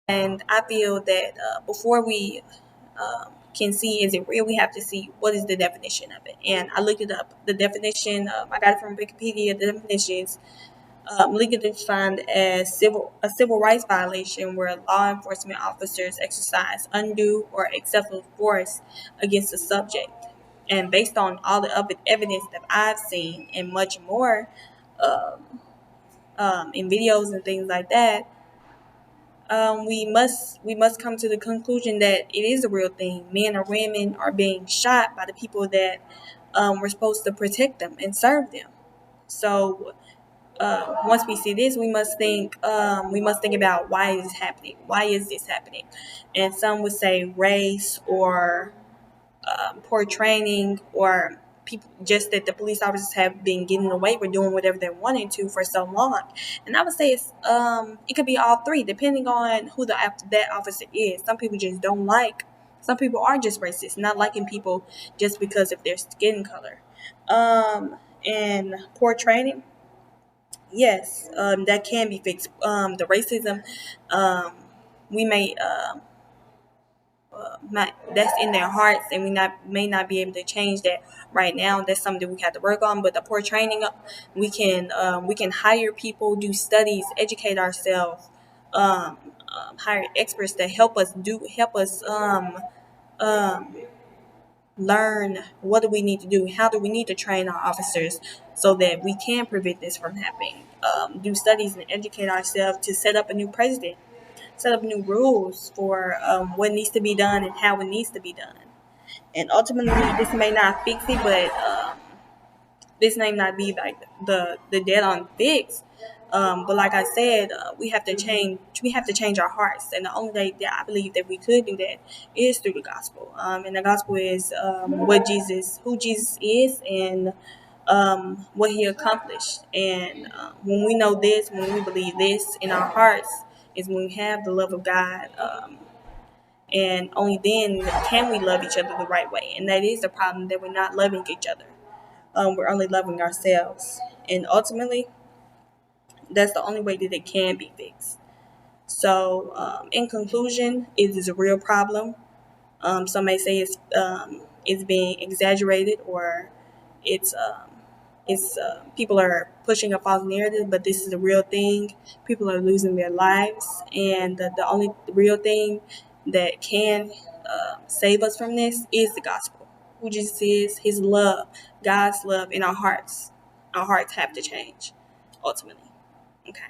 And I feel that before we can see is it real, we have to see what is the definition of it. And I looked it up. The definition, I got it from Wikipedia. The definition is legally defined as a civil rights violation where law enforcement officers exercise undue or excessive force against the subject. And based on all the other evidence that I've seen and much more um, in videos and things like that, we must come to the conclusion that it is a real thing. Men or women are being shot by the people that were supposed to protect them and serve them. So once we see this, we must think about why is this happening? Why is this happening? And some would say race or poor training or people just that the police officers have been getting away with doing whatever they wanted to for so long. And I would say it could be all three depending on who that officer is. Some people just don't like. Some people are just racist, not liking people just because of their skin color. And poor training, yes, that can be fixed. The racism, um, we may that's in their hearts, and we may not be able to change that right now. That's something we have to work on. But the poor training, we can hire people, do studies, educate ourselves, hire experts to help us um, learn what do we need to do, how do we need to train our officers so that we can prevent this from happening. Do studies and educate ourselves to set up a new president, set up new rules for what needs to be done and how it needs to be done. And ultimately, this may not fix it, but this may not be like the dead on fix. But like I said, we have to change. We have to change our hearts, and the only way that I believe that we could do that is through the gospel. And the gospel is who Jesus is, and what He accomplished. And when we know this, when we believe this in our hearts, is when we have the love of God. And only then can we love each other the right way. And that is the problem, that we're not loving each other. We're only loving ourselves. And ultimately, that's the only way that it can be fixed. So, in conclusion, it is a real problem. Some may say it's being exaggerated, or it's people are pushing a false narrative, but this is a real thing. People are losing their lives, and the only real thing that can save us from this is the gospel. Who Jesus is, His love, God's love in our hearts. Our hearts have to change, ultimately. Okay.